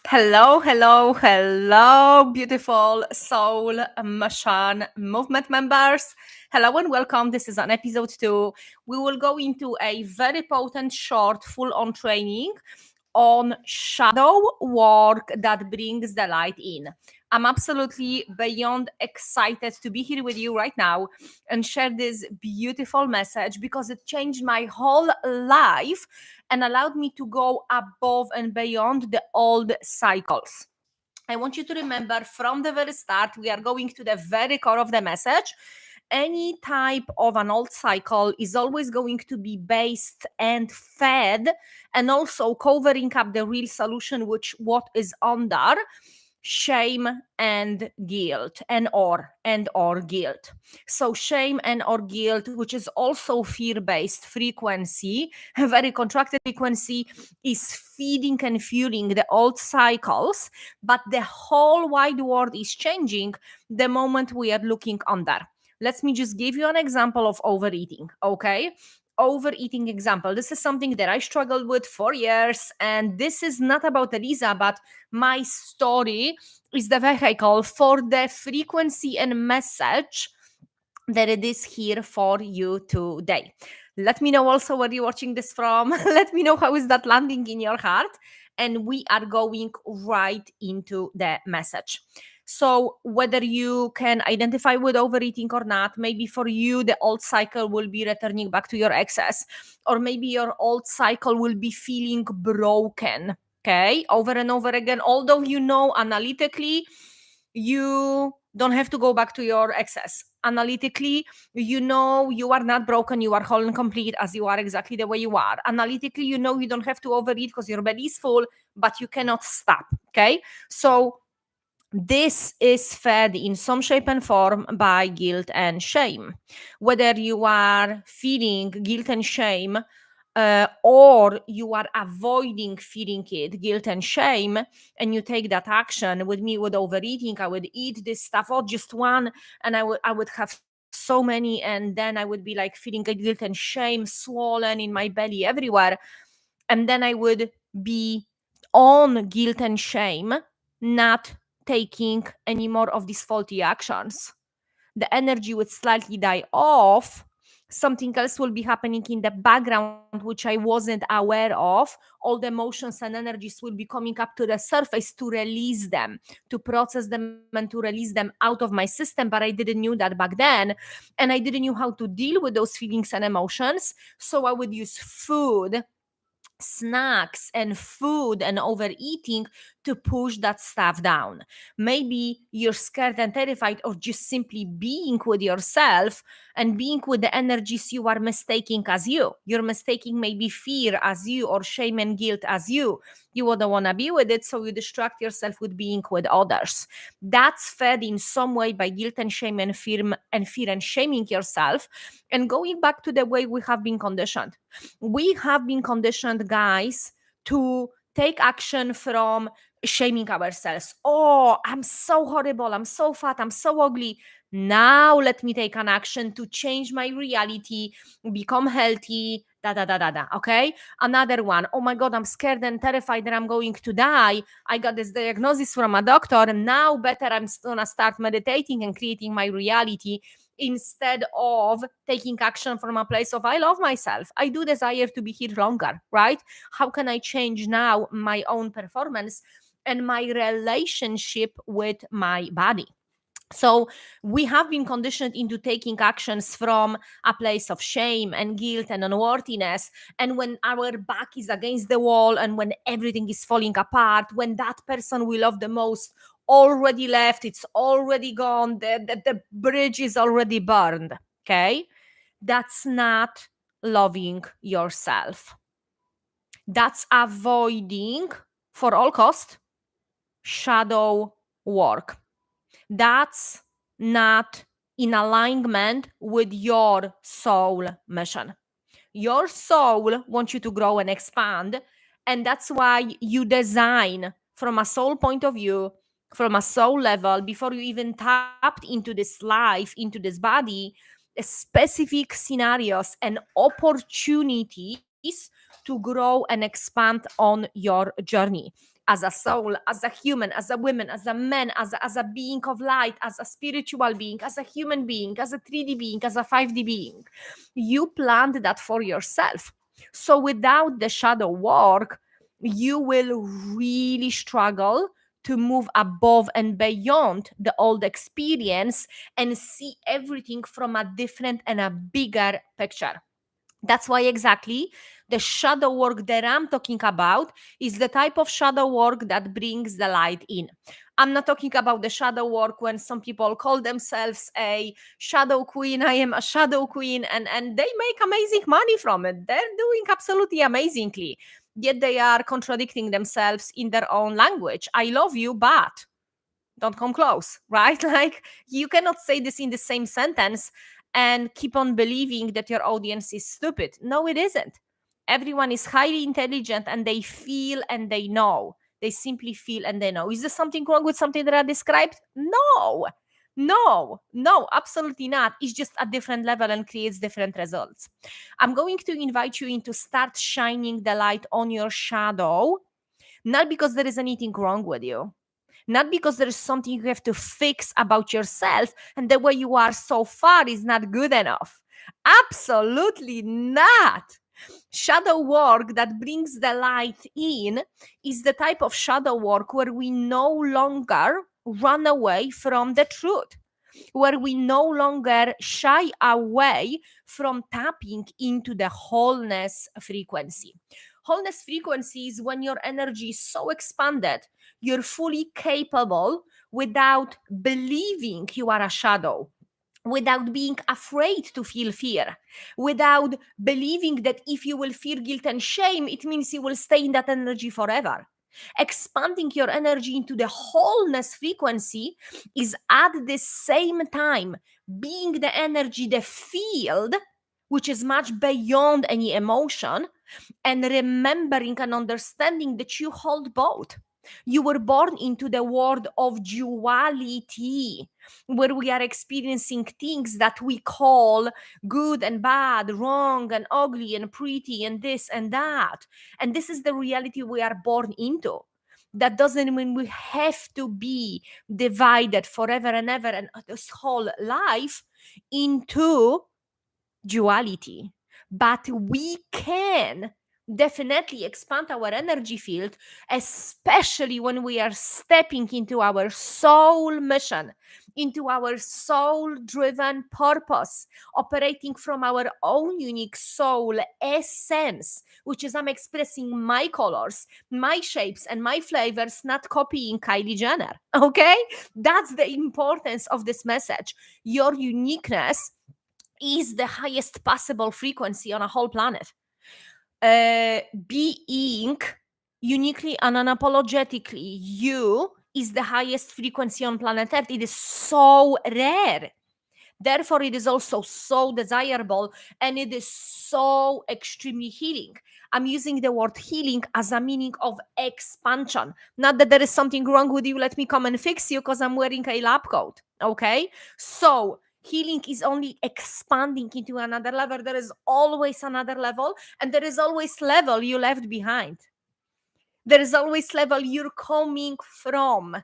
Hello, hello, hello, beautiful soul machine movement members. Hello and welcome. This is an episode 2. We will go into a very potent, short, full on training on shadow work that brings the light in. I'm absolutely beyond excited to be here with you right now and share this beautiful message because it changed my whole life and allowed me to go above and beyond the old cycles. I want you to remember from the very start, we are going to the very core of the message. Any type of an old cycle is always going to be based and fed and also covering up the real solution, which what is under shame and guilt and or guilt. So shame and or guilt, which is also fear-based frequency, a very contracted frequency, is feeding and fueling the old cycles, but the whole wide world is changing the moment we are looking under. Let me just give you an example of overeating, okay? Overeating example. This is something that I struggled with for years, and this is not about Elisa, but my story is the vehicle for the frequency and message that it is here for you today. Let me know also where you're watching this from. Let me know how is that landing in your heart. And we are going right into the message. So, whether you can identify with overeating or not, maybe for you, the old cycle will be returning back to your excess, or maybe your old cycle will be feeling broken, okay, over and over again. Although you know analytically, you don't have to go back to your excess. Analytically, you know you are not broken, you are whole and complete as you are exactly the way you are. Analytically, you know you don't have to overeat because your belly is full, but you cannot stop, okay? So, this is fed in some shape and form by guilt and shame. Whether you are feeling guilt and shame, or you are avoiding feeling it, guilt and shame, and you take that action. With me, with overeating, I would eat this stuff, or just one, and I would have so many, and then I would be like feeling guilt and shame swollen in my belly everywhere, and then I would be on guilt and shame, not taking any more of these faulty actions. The energy would slightly die off. Something else will be happening in the background, which I wasn't aware of. All the emotions and energies will be coming up to the surface to release them, to process them, and to release them out of my system. But I didn't knew that back then. And I didn't know how to deal with those feelings and emotions. So I would use food, snacks and food and overeating to push that stuff down. Maybe you're scared and terrified of just simply being with yourself and being with the energies you are mistaking as you. You're mistaking maybe fear as you or shame and guilt as you. You wouldn't want to be with it, so you distract yourself with being with others. That's fed in some way by guilt and shame and fear and shaming yourself, and going back to the way we have been conditioned. We have been conditioned, guys, to take action from shaming ourselves. Oh, I'm so horrible, I'm so fat, I'm so ugly. Now let me take an action to change my reality, become healthy, da da da da da. Okay. Another one. Oh my God, I'm scared and terrified that I'm going to die. I got this diagnosis from a doctor, and now better I'm gonna start meditating and creating my reality, instead of taking action from a place of I love myself. I do desire to be here longer, right? How can I change now my own performance and my relationship with my body? So we have been conditioned into taking actions from a place of shame and guilt and unworthiness. And when our back is against the wall and when everything is falling apart, when that person we love the most already left, it's already gone, the bridge is already burned. Okay. That's not loving yourself. That's avoiding, for all cost, shadow work. That's not in alignment with your soul mission. Your soul wants you to grow and expand. And that's why you design from a soul point of view, from a soul level, before you even tapped into this life, into this body, specific scenarios and opportunities to grow and expand on your journey as a soul, as a human, as a woman, as a man, as a being of light, as a spiritual being, as a human being, as a 3D being, as a 5D being. You planned that for yourself. So without the shadow work, you will really struggle to move above and beyond the old experience and see everything from a different and a bigger picture. That's why exactly the shadow work that I'm talking about is the type of shadow work that brings the light in. I'm not talking about the shadow work when some people call themselves a shadow queen. I am a shadow queen, and they make amazing money from it. They're doing absolutely amazingly. Yet they are contradicting themselves in their own language. I love you, but don't come close, right? Like you cannot say this in the same sentence and keep on believing that your audience is stupid. No, it isn't. Everyone is highly intelligent and they feel and they know. They simply feel and they know. Is there something wrong with something that I described? No. No, absolutely not. It's just a different level and creates different results. I'm going to invite you in to start shining the light on your shadow, not because there is anything wrong with you, not because there is something you have to fix about yourself and the way you are so far is not good enough. Absolutely not. Shadow work that brings the light in is the type of shadow work where we no longer run away from the truth, where we no longer shy away from tapping into the wholeness frequency. Wholeness frequency is when your energy is so expanded, you're fully capable without believing you are a shadow, without being afraid to feel fear, without believing that if you will feel guilt and shame, it means you will stay in that energy forever. Expanding your energy into the wholeness frequency is at the same time being the energy, the field, which is much beyond any emotion, and remembering and understanding that you hold both. You were born into the world of duality, where we are experiencing things that we call good and bad, wrong and ugly and pretty and this and that. And this is the reality we are born into. That doesn't mean we have to be divided forever and ever and this whole life into duality. But we can definitely expand our energy field, especially when we are stepping into our soul mission, into our soul driven purpose, operating from our own unique soul essence, which is I'm expressing my colors, my shapes, and my flavors, not copying Kylie Jenner. Okay? That's the importance of this message. Your uniqueness is the highest possible frequency on a whole planet. Being uniquely and unapologetically you is the highest frequency on planet Earth. It is so rare. Therefore, it is also so desirable and it is so extremely healing. I'm using the word healing as a meaning of expansion. Not that there is something wrong with you, let me come and fix you because I'm wearing a lab coat. Okay? So, healing is only expanding into another level. There is always another level, and there is always level you left behind. There is always level you're coming from,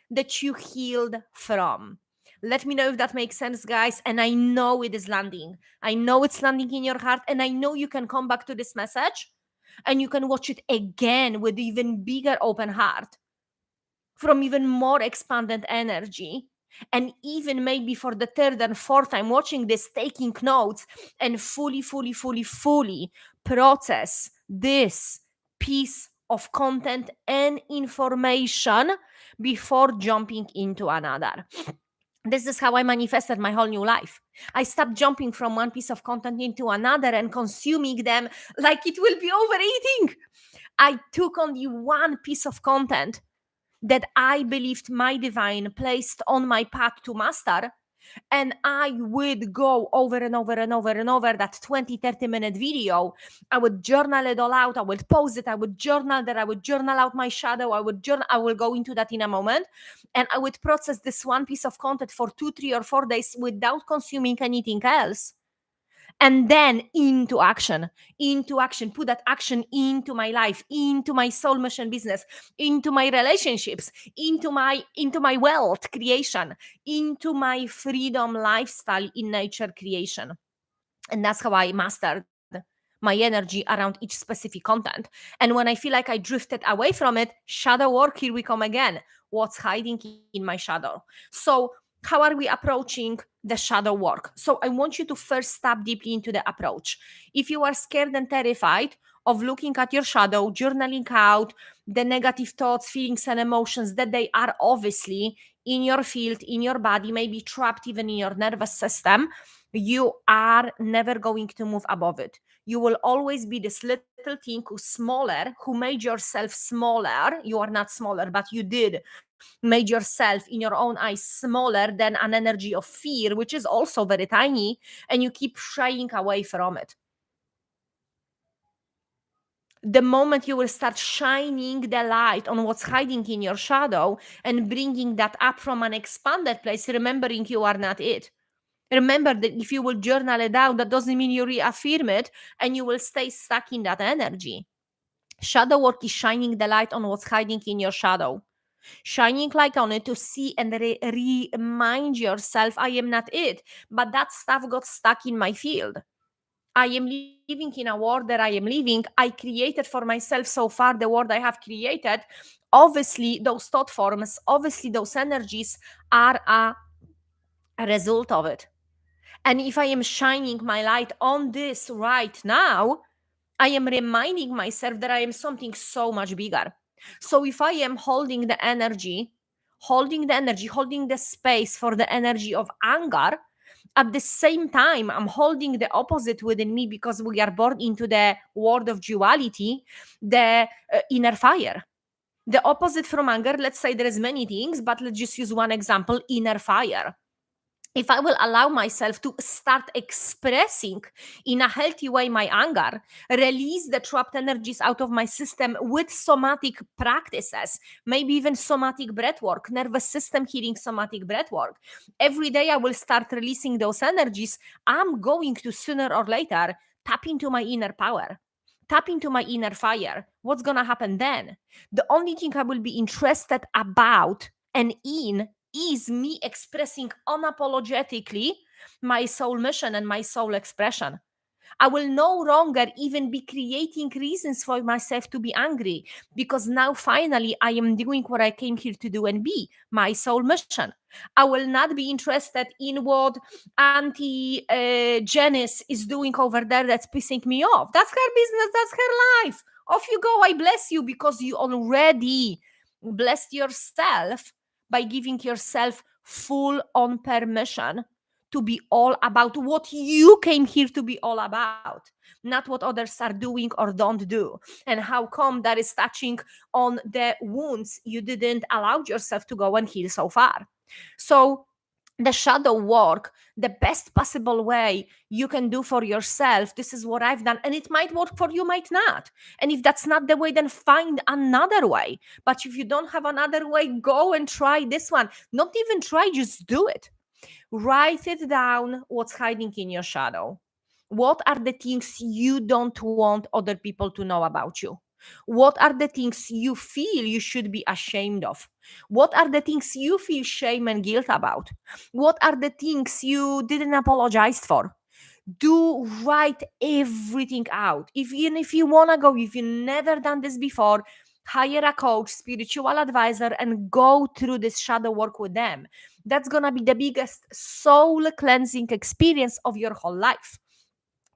that you healed from. Let me know if that makes sense, guys. And I know it is landing. I know it's landing in your heart. And I know you can come back to this message and you can watch it again with even bigger open heart, from even more expanded energy. And even maybe for the third and fourth time watching this, taking notes and fully process this piece of content and information before jumping into another. This is how I manifested my whole new life. I stopped jumping from one piece of content into another and consuming them like it will be overeating. I took only one piece of content that I believed my divine placed on my path to master, and I would go over and over and over and over that 20-30 minute video. I would journal it all out. I would post it. I would journal that. I would journal out my shadow. I will go into that in a moment. And I would process this one piece of content for 2, 3, or 4 days without consuming anything else. and then into action, put that action into my life, into my soul mission business, into my relationships, into my wealth creation, into my freedom lifestyle in nature creation. And that's how I mastered my energy around each specific content. And when I feel like I drifted away from it, shadow work, here we come again. What's hiding in my shadow? So how are we approaching the shadow work? So I want you to first step deeply into the approach. If you are scared and terrified of looking at your shadow, journaling out the negative thoughts, feelings, and emotions that they are obviously in your field, in your body, maybe trapped even in your nervous system, you are never going to move above it. You will always be this little thing who's smaller, who made yourself smaller. You are not smaller, but you did made yourself in your own eyes smaller than an energy of fear, which is also very tiny, and you keep shying away from it. The moment you will start shining the light on what's hiding in your shadow and bringing that up from an expanded place, remembering you are not it. Remember that if you will journal it down, that doesn't mean you reaffirm it and you will stay stuck in that energy. Shadow work is shining the light on what's hiding in your shadow. Shining light on it to see and remind yourself, I am not it, but that stuff got stuck in my field. I am living in a world that I am living. I created for myself so far the world I have created. Obviously, those thought forms, obviously, those energies are a result of it. And if I am shining my light on this right now, I am reminding myself that I am something so much bigger. So if I am holding the energy, holding the space for the energy of anger, at the same time, I'm holding the opposite within me because we are born into the world of duality, the inner fire. The opposite from anger, let's say there is many things, but let's just use one example, inner fire. If I will allow myself to start expressing in a healthy way my anger, release the trapped energies out of my system with somatic practices, maybe even somatic breath work, nervous system healing, somatic breath work. Every day I will start releasing those energies. I'm going to sooner or later tap into my inner power. Tap into my inner fire. What's going to happen then? The only thing I will be interested about and in is me expressing unapologetically my soul mission and my soul expression. I will no longer even be creating reasons for myself to be angry because now finally I am doing what I came here to do and be my soul mission. I will not be interested in what Auntie Janice is doing over there that's pissing me off. That's her business, that's her life. Off you go. I bless you because you already blessed yourself by giving yourself full on permission to be all about what you came here to be all about, not what others are doing or don't do. And how come that is touching on the wounds you didn't allow yourself to go and heal so far? So, the shadow work, the best possible way you can do for yourself, this is what I've done, and it might work for you, might not. And if that's not the way, then find another way. But if you don't have another way, go and try this one. Not even try, just do it. Write it down, what's hiding in your shadow. What are the things you don't want other people to know about you? What are the things you feel you should be ashamed of? What are the things you feel shame and guilt about? What are the things you didn't apologize for? Do write everything out. Even if you want to go, if you've never done this before, hire a coach, spiritual advisor, and go through this shadow work with them. That's going to be the biggest soul cleansing experience of your whole life.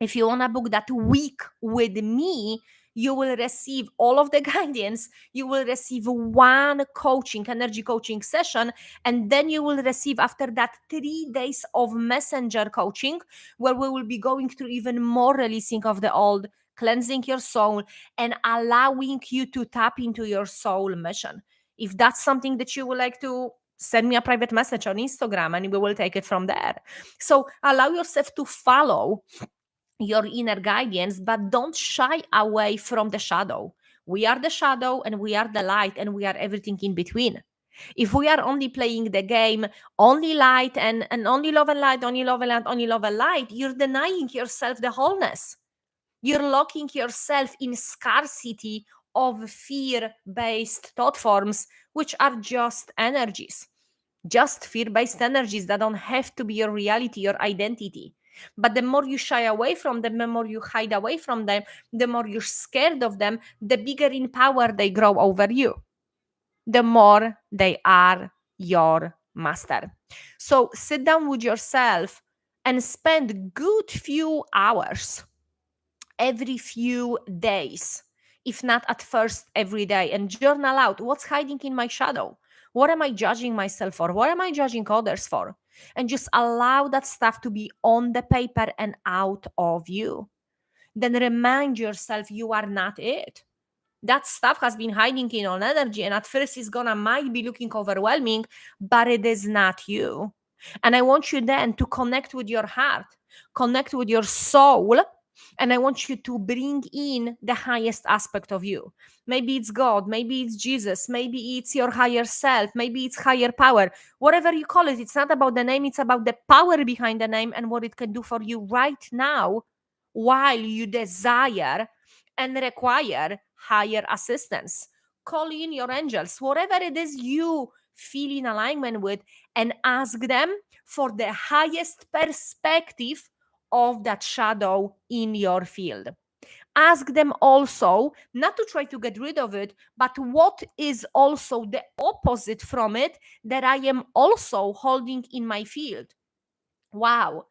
If you want to book that week with me, you will receive all of the guidance. You will receive one coaching, energy coaching session, and then you will receive after that 3 days of messenger coaching, where we will be going through even more releasing of the old, cleansing your soul, and allowing you to tap into your soul mission. If that's something that you would like to, send me a private message on Instagram and we will take it from there. So allow yourself to follow your inner guidance, but don't shy away from the shadow. We are the shadow and we are the light and we are everything in between. If we are only playing the game, only light and only love and light, only love and light, only love and light, you're denying yourself the wholeness. You're locking yourself in scarcity of fear based thought forms, which are just energies, just fear based energies that don't have to be your reality, your identity. But the more you shy away from them, the more you hide away from them, the more you're scared of them, the bigger in power they grow over you, the more they are your master. So sit down with yourself and spend good few hours every few days, if not at first every day, and journal out what's hiding in my shadow. What am I judging myself for? What am I judging others for? And just allow that stuff to be on the paper and out of you. Then remind yourself you are not it. That stuff has been hiding in on energy, and at first it's gonna might be looking overwhelming, but it is not you. And I want you then to connect with your heart, connect with your soul, and I want you to bring in the highest aspect of you. Maybe it's God, maybe it's Jesus, maybe it's your higher self, maybe it's higher power, whatever you call it. It's not about the name, it's about the power behind the name and what it can do for you right now while you desire and require higher assistance. Call in your angels, whatever it is you feel in alignment with, and ask them for the highest perspective of that shadow in your field. Ask them also not to try to get rid of it, but what is also the opposite from it that I am also holding in my field. Wow,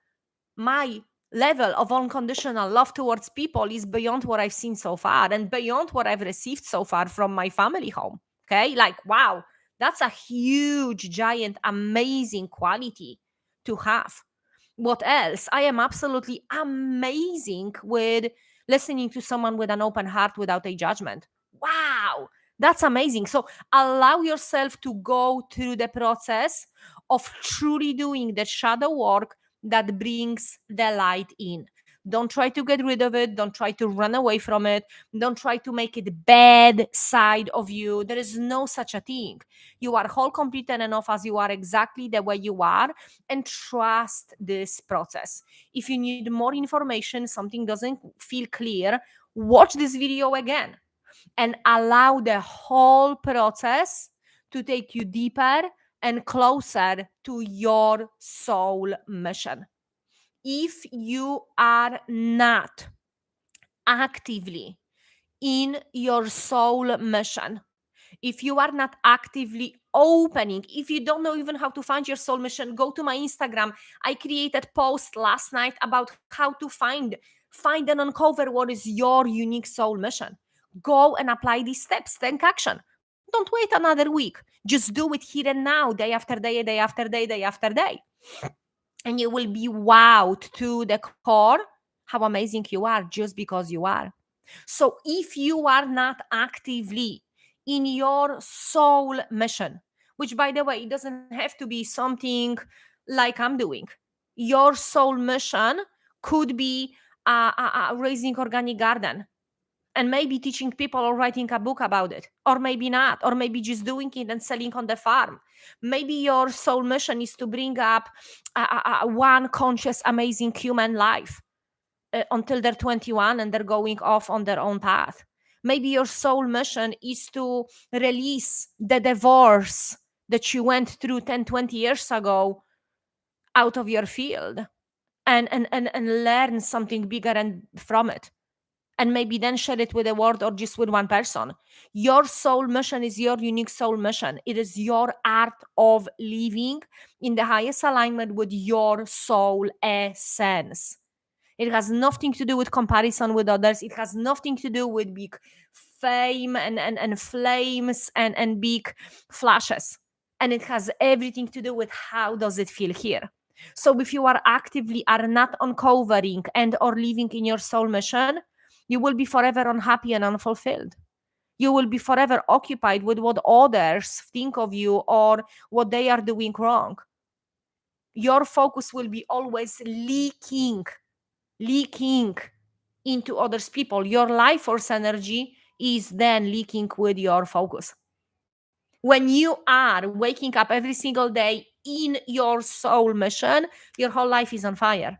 my level of unconditional love towards people is beyond what I've seen so far and beyond what I've received so far from my family home. Okay. Like, wow, that's a huge, giant, amazing quality to have. What else? I am absolutely amazing with listening to someone with an open heart without a judgment. Wow, that's amazing. So allow yourself to go through the process of truly doing the shadow work that brings the light in. Don't try to get rid of it. Don't try to run away from it. Don't try to make it bad side of you. There is no such a thing. You are whole, complete, and enough as you are, exactly the way you are, and trust this process. If you need more information, something doesn't feel clear, watch this video again and allow the whole process to take you deeper and closer to your soul mission. If you are not actively in your soul mission, if you are not actively opening, if you don't know even how to find your soul mission, go to my Instagram. I created post last night about how to find and uncover what is your unique soul mission. Go and apply these steps, take action. Don't wait another week. Just do it here and now, day after day, day after day, day after day. And you will be wowed to the core how amazing you are just because you are. So if you are not actively in your soul mission, which by the way, it doesn't have to be something like I'm doing. Your soul mission could be raising organic garden and maybe teaching people or writing a book about it, or maybe not, or maybe just doing it and selling on the farm. Maybe your soul mission is to bring up one conscious, amazing human life until they're 21 and they're going off on their own path. Maybe your soul mission is to release the divorce that you went through 10, 20 years ago out of your field and learn something bigger and from it. And maybe then share it with the world or just with one person. Your soul mission is your unique soul mission. It is your art of living in the highest alignment with your soul essence. It has nothing to do with comparison with others. It has nothing to do with big fame and flames and big flashes. And it has everything to do with how does it feel here. So if you are actively are not uncovering and or living in your soul mission, you will be forever unhappy and unfulfilled. You will be forever occupied with what others think of you or what they are doing wrong. Your focus will be always leaking into others people. Your life force energy is then leaking with your focus. When you are waking up every single day in your soul mission, your whole life is on fire.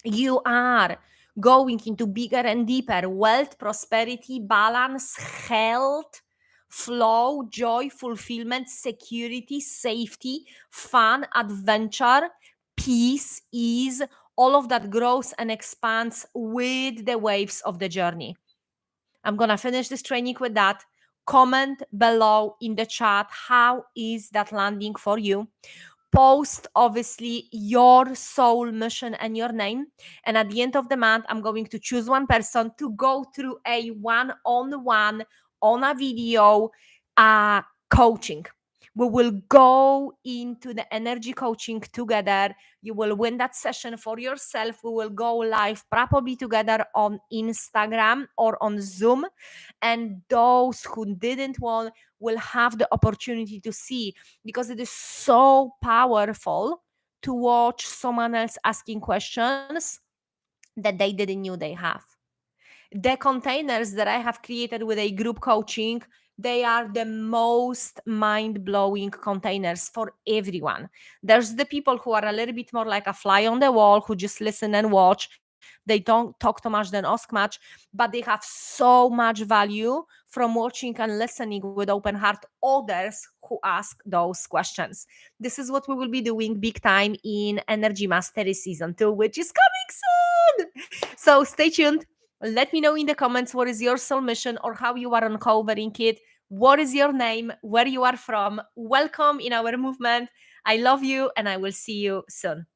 You are going into bigger and deeper wealth, prosperity, balance, health, flow, joy, fulfillment, security, safety, fun, adventure, peace, ease. All of that grows and expands with the waves of the journey. I'm going to finish this training with that. Comment below in the chat, how is that landing for you? Post obviously your soul mission and your name, and at the end of the month I'm going to choose one person to go through a one-on-one on a video coaching. We will go into the energy coaching together. You will win that session for yourself. We will go live probably together on Instagram or on Zoom, and those who didn't want will have the opportunity to see, because it is so powerful to watch someone else asking questions that they didn't know they have. The containers that I have created with a group coaching, they are the most mind-blowing containers for everyone. There's the people who are a little bit more like a fly on the wall, who just listen and watch. They don't talk too much, then ask much, but they have so much value from watching and listening with open heart others who ask those questions. This is what we will be doing big time in Energy Mastery Season 2, which is coming soon. So stay tuned. Let me know in the comments what is your soul mission or how you are uncovering it. What is your name? Where you are from? Welcome in our movement. I love you, and I will see you soon.